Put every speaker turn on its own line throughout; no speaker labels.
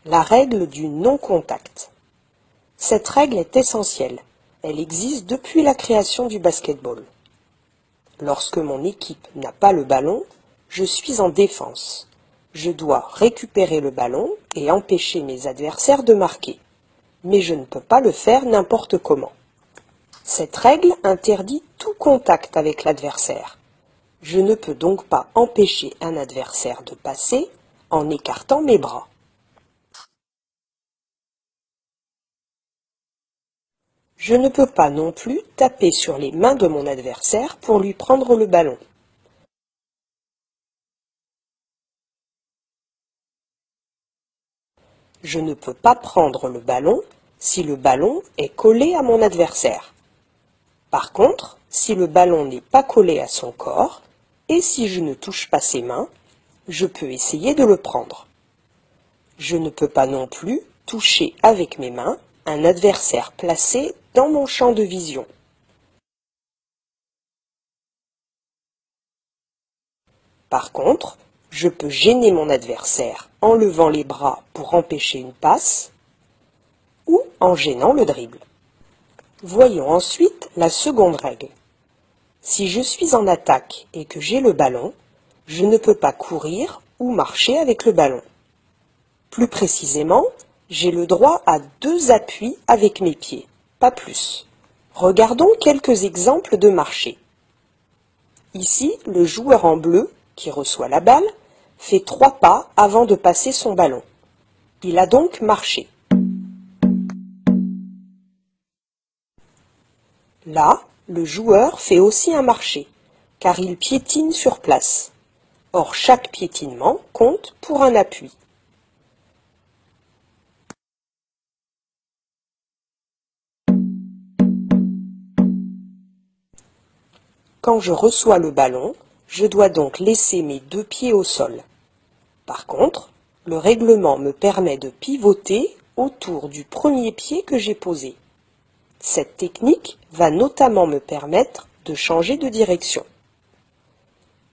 La règle du non-contact. Cette règle est essentielle. Elle existe depuis la création du basket-ball. Lorsque mon équipe n'a pas le ballon, je suis en défense. Je dois récupérer le ballon et empêcher mes adversaires de marquer. Mais je ne peux pas le faire n'importe comment. Cette règle interdit tout contact avec l'adversaire. Je ne peux donc pas empêcher un adversaire de passer en écartant mes bras. Je ne peux pas non plus taper sur les mains de mon adversaire pour lui prendre le ballon. Je ne peux pas prendre le ballon si le ballon est collé à mon adversaire. Par contre, si le ballon n'est pas collé à son corps et si je ne touche pas ses mains, je peux essayer de le prendre. Je ne peux pas non plus toucher avec mes mains un adversaire placé dans mon champ de vision. Par contre, je peux gêner mon adversaire en levant les bras pour empêcher une passe ou en gênant le dribble. Voyons ensuite la seconde règle. Si je suis en attaque et que j'ai le ballon, je ne peux pas courir ou marcher avec le ballon. Plus précisément, j'ai le droit à 2 appuis avec mes pieds, pas plus. Regardons quelques exemples de marché. Ici, le joueur en bleu, qui reçoit la balle, fait 3 pas avant de passer son ballon. Il a donc marché. Là, le joueur fait aussi un marché, car il piétine sur place. Or, chaque piétinement compte pour un appui. Quand je reçois le ballon, je dois donc laisser mes 2 pieds au sol. Par contre, le règlement me permet de pivoter autour du premier pied que j'ai posé. Cette technique va notamment me permettre de changer de direction.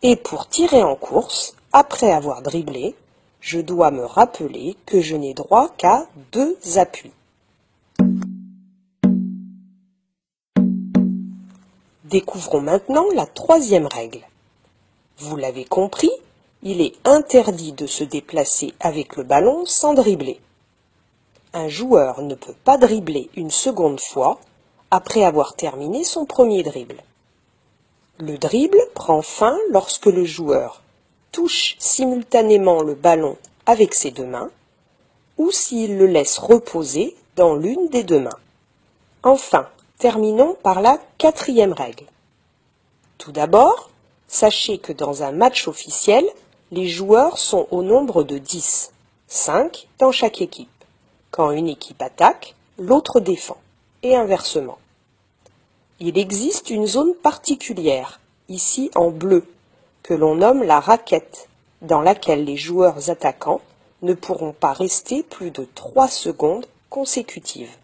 Et pour tirer en course, après avoir dribblé, je dois me rappeler que je n'ai droit qu'à 2 appuis. Découvrons maintenant la troisième règle. Vous l'avez compris, il est interdit de se déplacer avec le ballon sans dribbler. Un joueur ne peut pas dribbler une seconde fois après avoir terminé son premier dribble. Le dribble prend fin lorsque le joueur touche simultanément le ballon avec ses 2 mains ou s'il le laisse reposer dans l'une des 2 mains. Enfin, terminons par la quatrième règle. Tout d'abord, sachez que dans un match officiel, les joueurs sont au nombre de 10, 5 dans chaque équipe. Quand une équipe attaque, l'autre défend, et inversement. Il existe une zone particulière, ici en bleu, que l'on nomme la raquette, dans laquelle les joueurs attaquants ne pourront pas rester plus de 3 secondes consécutives.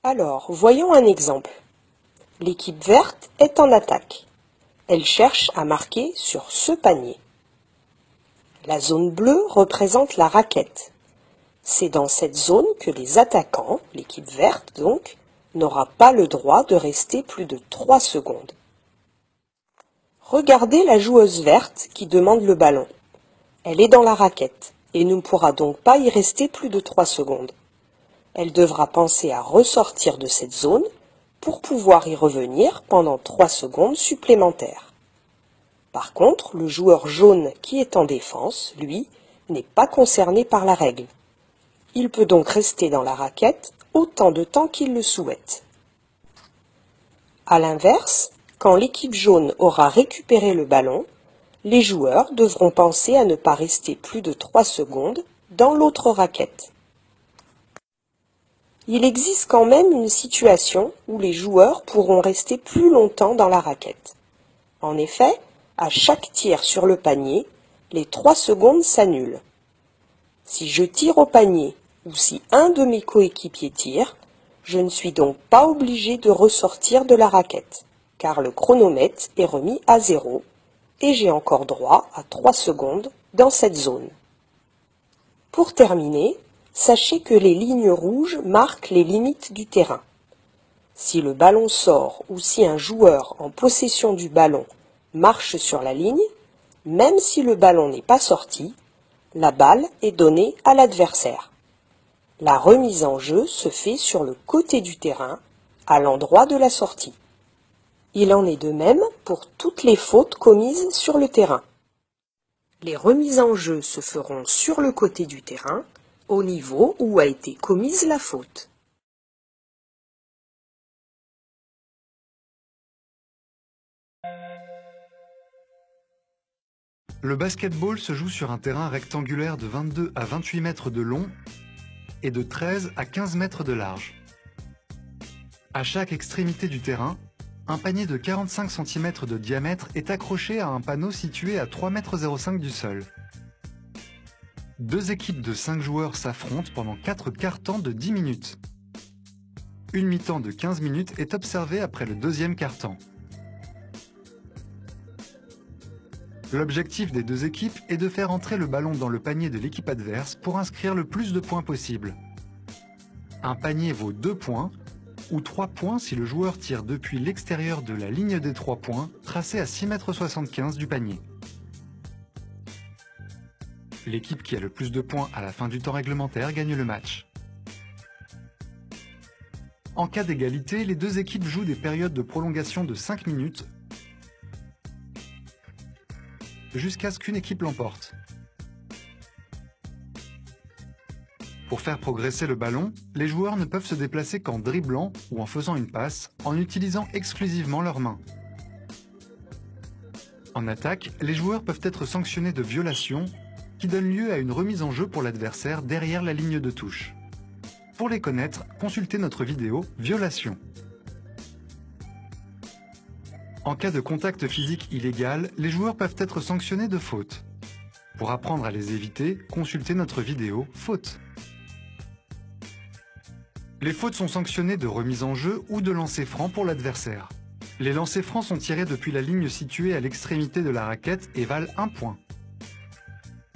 Alors, voyons un exemple. L'équipe verte est en attaque. Elle cherche à marquer sur ce panier. La zone bleue représente la raquette. C'est dans cette zone que les attaquants, l'équipe verte donc, n'aura pas le droit de rester plus de 3 secondes. Regardez la joueuse verte qui demande le ballon. Elle est dans la raquette et ne pourra donc pas y rester plus de 3 secondes. Elle devra penser à ressortir de cette zone pour pouvoir y revenir pendant 3 secondes supplémentaires. Par contre, le joueur jaune qui est en défense, lui, n'est pas concerné par la règle. Il peut donc rester dans la raquette autant de temps qu'il le souhaite. À l'inverse, quand l'équipe jaune aura récupéré le ballon, les joueurs devront penser à ne pas rester plus de 3 secondes dans l'autre raquette. Il existe quand même une situation où les joueurs pourront rester plus longtemps dans la raquette. En effet, à chaque tir sur le panier, les 3 secondes s'annulent. Si je tire au panier ou si un de mes coéquipiers tire, je ne suis donc pas obligé de ressortir de la raquette, car le chronomètre est remis à 0 et j'ai encore droit à 3 secondes dans cette zone. Pour terminer, sachez que les lignes rouges marquent les limites du terrain. Si le ballon sort ou si un joueur en possession du ballon marche sur la ligne, même si le ballon n'est pas sorti, la balle est donnée à l'adversaire. La remise en jeu se fait sur le côté du terrain, à l'endroit de la sortie. Il en est de même pour toutes les fautes commises sur le terrain. Les remises en jeu se feront sur le côté du terrain, au niveau où a été commise la faute.
Le basketball se joue sur un terrain rectangulaire de 22 à 28 mètres de long et de 13 à 15 mètres de large. À chaque extrémité du terrain, un panier de 45 cm de diamètre est accroché à un panneau situé à 3,05 m du sol. Deux équipes de 5 joueurs s'affrontent pendant 4 quarts-temps de 10 minutes. Une mi-temps de 15 minutes est observée après le deuxième quart-temps. L'objectif des deux équipes est de faire entrer le ballon dans le panier de l'équipe adverse pour inscrire le plus de points possible. Un panier vaut 2 points, ou 3 points si le joueur tire depuis l'extérieur de la ligne des 3 points, tracée à 6,75 m du panier. L'équipe qui a le plus de points à la fin du temps réglementaire gagne le match. En cas d'égalité, les deux équipes jouent des périodes de prolongation de 5 minutes jusqu'à ce qu'une équipe l'emporte. Pour faire progresser le ballon, les joueurs ne peuvent se déplacer qu'en dribblant ou en faisant une passe, en utilisant exclusivement leurs mains. En attaque, les joueurs peuvent être sanctionnés de violation, qui donne lieu à une remise en jeu pour l'adversaire derrière la ligne de touche. Pour les connaître, consultez notre vidéo « Violation ». En cas de contact physique illégal, les joueurs peuvent être sanctionnés de faute. Pour apprendre à les éviter, consultez notre vidéo « Faute ». Les fautes sont sanctionnées de remise en jeu ou de lancer franc pour l'adversaire. Les lancers francs sont tirés depuis la ligne située à l'extrémité de la raquette et valent 1 point.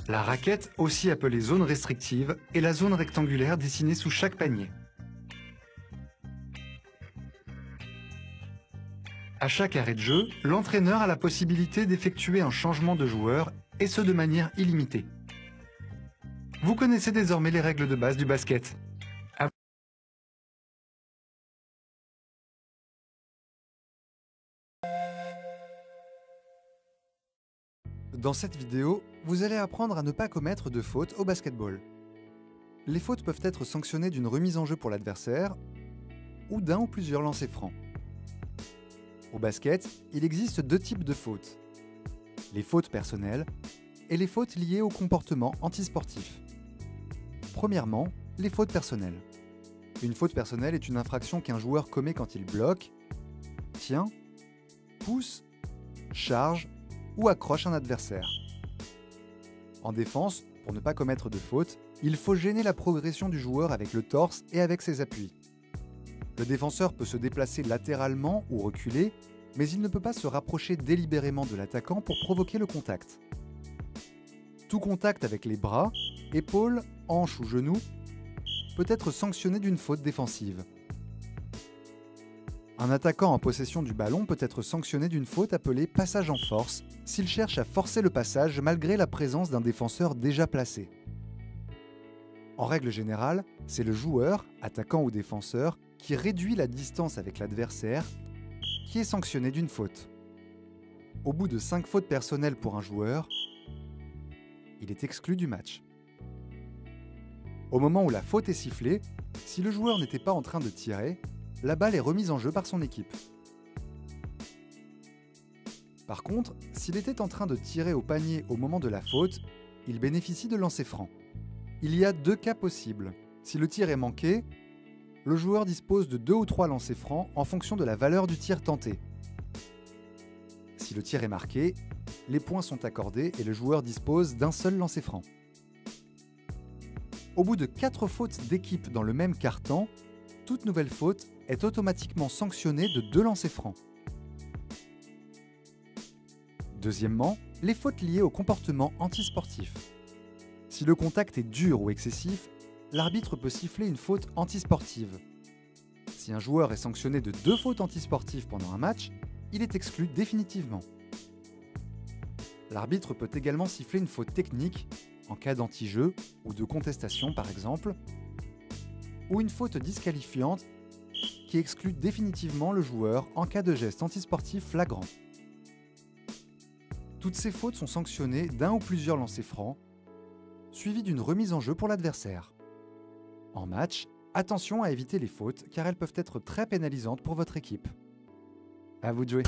La raquette, aussi appelée zone restrictive, est la zone rectangulaire dessinée sous chaque panier. À chaque arrêt de jeu, l'entraîneur a la possibilité d'effectuer un changement de joueur, et ce de manière illimitée. Vous connaissez désormais les règles de base du basket.
Dans cette vidéo, vous allez apprendre à ne pas commettre de fautes au basketball. Les fautes peuvent être sanctionnées d'une remise en jeu pour l'adversaire ou d'un ou plusieurs lancers francs. Au basket, il existe deux types de fautes. Les fautes personnelles et les fautes liées au comportement antisportif. Premièrement, les fautes personnelles. Une faute personnelle est une infraction qu'un joueur commet quand il bloque, tient, pousse, charge ou accroche un adversaire. En défense, pour ne pas commettre de faute, il faut gêner la progression du joueur avec le torse et avec ses appuis. Le défenseur peut se déplacer latéralement ou reculer, mais il ne peut pas se rapprocher délibérément de l'attaquant pour provoquer le contact. Tout contact avec les bras, épaules, hanches ou genoux peut être sanctionné d'une faute défensive. Un attaquant en possession du ballon peut être sanctionné d'une faute appelée passage en force s'il cherche à forcer le passage malgré la présence d'un défenseur déjà placé. En règle générale, c'est le joueur, attaquant ou défenseur, qui réduit la distance avec l'adversaire, qui est sanctionné d'une faute. Au bout de 5 fautes personnelles pour un joueur, il est exclu du match. Au moment où la faute est sifflée, si le joueur n'était pas en train de tirer, la balle est remise en jeu par son équipe. Par contre, s'il était en train de tirer au panier au moment de la faute, il bénéficie de lancers francs. Il y a deux cas possibles. Si le tir est manqué, le joueur dispose de 2 ou 3 lancers francs en fonction de la valeur du tir tenté. Si le tir est marqué, les points sont accordés et le joueur dispose d'un seul lancer franc. Au bout de 4 fautes d'équipe dans le même quart-temps, toute nouvelle faute est automatiquement sanctionnée de 2 lancers francs. Deuxièmement, les fautes liées au comportement antisportif. Si le contact est dur ou excessif, l'arbitre peut siffler une faute antisportive. Si un joueur est sanctionné de 2 fautes antisportives pendant un match, il est exclu définitivement. L'arbitre peut également siffler une faute technique, en cas d'anti-jeu ou de contestation par exemple, ou une faute disqualifiante qui exclut définitivement le joueur en cas de geste antisportif flagrant. Toutes ces fautes sont sanctionnées d'un ou plusieurs lancers francs, suivies d'une remise en jeu pour l'adversaire. En match, attention à éviter les fautes car elles peuvent être très pénalisantes pour votre équipe. À vous de jouer!